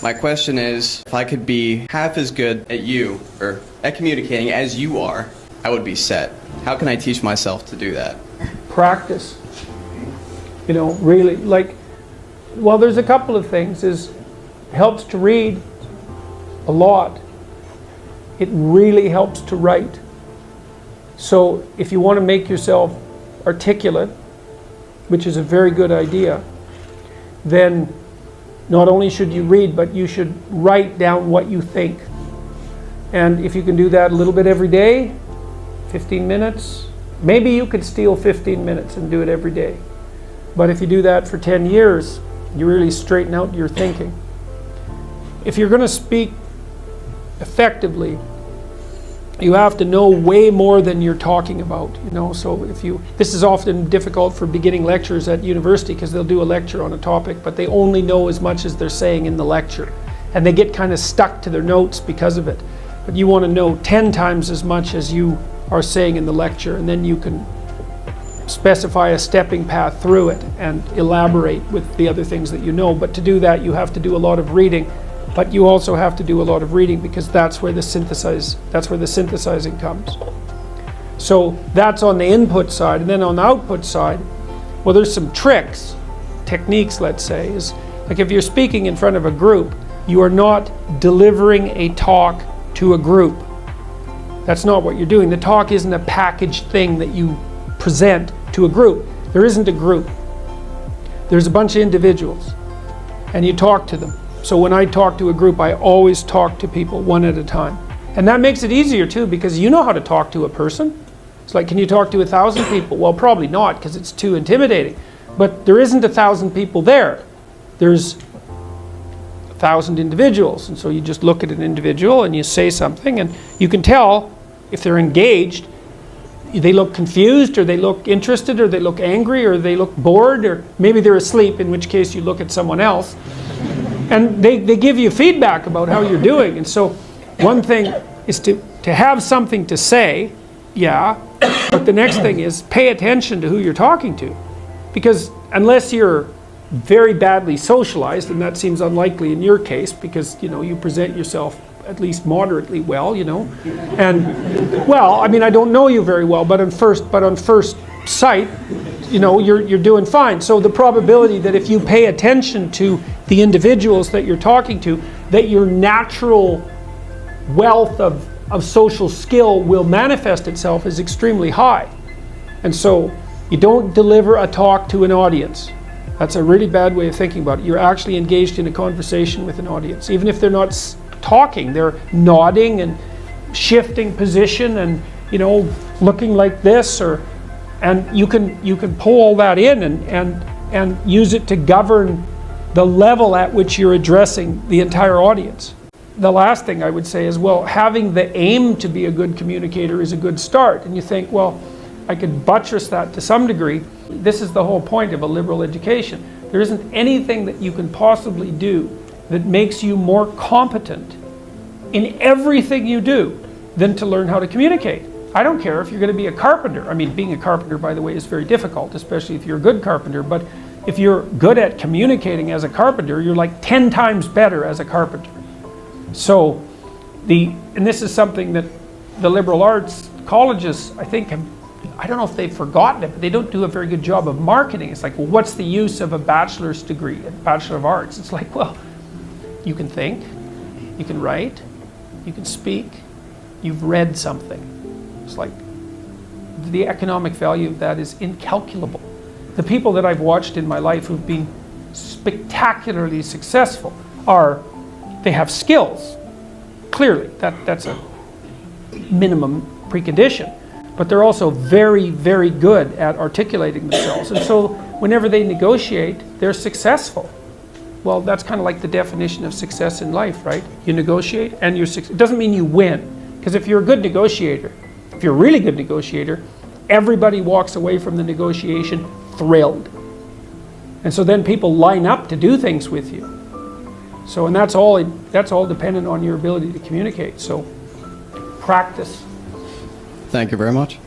My question is, if I could be half as good at you, or at communicating as you are, I would be set. How can I teach myself to do that? Practice. You know, really, like, well, there's a couple of things. It helps to read a lot. It really helps to write. So if you want to make yourself articulate, which is a very good idea, then not only should you read, but you should write down what you think. And if you can do that a little bit every day, 15 minutes, maybe you could steal 15 minutes and do it every day. But if you do that for 10 years, you really straighten out your thinking. If you're going to speak effectively, you have to know way more than you're talking about, you know. So this is often difficult for beginning lecturers at university, because they'll do a lecture on a topic, but they only know as much as they're saying in the lecture. And they get kind of stuck to their notes because of it. But you want to know 10 times as much as you are saying in the lecture, and then you can specify a stepping path through it and elaborate with the other things that you know. But to do that, you have to do a lot of reading. But you also have to do a lot of reading, because that's where the synthesizing comes. So that's on the input side. And then on the output side, well, there's some techniques, let's say, is like if you're speaking in front of a group, you are not delivering a talk to a group. That's not what you're doing. The talk isn't a packaged thing that you present to a group. There isn't a group. There's a bunch of individuals, and you talk to them. So when I talk to a group, I always talk to people one at a time. And that makes it easier too, because you know how to talk to a person. It's like, can you talk to 1,000 people? Well, probably not, because it's too intimidating. But there isn't 1,000 people there. There's 1,000 individuals. And so you just look at an individual and you say something, and you can tell if they're engaged. They look confused, or they look interested, or they look angry, or they look bored, or maybe they're asleep, in which case you look at someone else. And they give you feedback about how you're doing. And so one thing is to have something to say, yeah, but the next thing is pay attention to who you're talking to. Because unless you're very badly socialized, and that seems unlikely in your case, because you present yourself at least moderately well, and well, I mean, I don't know you very well, but on first sight, you're doing fine. So the probability that if you pay attention to the individuals that you're talking to, that your natural wealth of social skill will manifest itself is extremely high. And so you don't deliver a talk to an audience. That's a really bad way of thinking about it. You're actually engaged in a conversation with an audience. Even if they're not talking, they're nodding and shifting position and looking like this, and you can pull all that in and use it to govern the level at which you're addressing the entire audience. The last thing I would say is, well, having the aim to be a good communicator is a good start. And you think, well, I could buttress that to some degree. This is the whole point of a liberal education. There isn't anything that you can possibly do that makes you more competent in everything you do than to learn how to communicate. I don't care if you're going to be a carpenter. I mean, being a carpenter, by the way, is very difficult, especially if you're a good carpenter. But if you're good at communicating as a carpenter, you're like 10 times better as a carpenter. So, and this is something that the liberal arts colleges, I think, I don't know if they've forgotten it, but they don't do a very good job of marketing. It's like, well, what's the use of a bachelor's degree, a Bachelor of Arts? It's like, well, you can think, you can write, you can speak, you've read something. It's like, the economic value of that is incalculable. The people that I've watched in my life who've been spectacularly successful they have skills. Clearly, that's a minimum precondition. But they're also very, very good at articulating themselves. And so whenever they negotiate, they're successful. Well, that's kind of like the definition of success in life, right? You negotiate and it doesn't mean you win. Because if you're a good negotiator, if you're a really good negotiator, everybody walks away from the negotiation thrilled. And so then people line up to do things with you. So, and that's all dependent on your ability to communicate. So, practice. Thank you very much.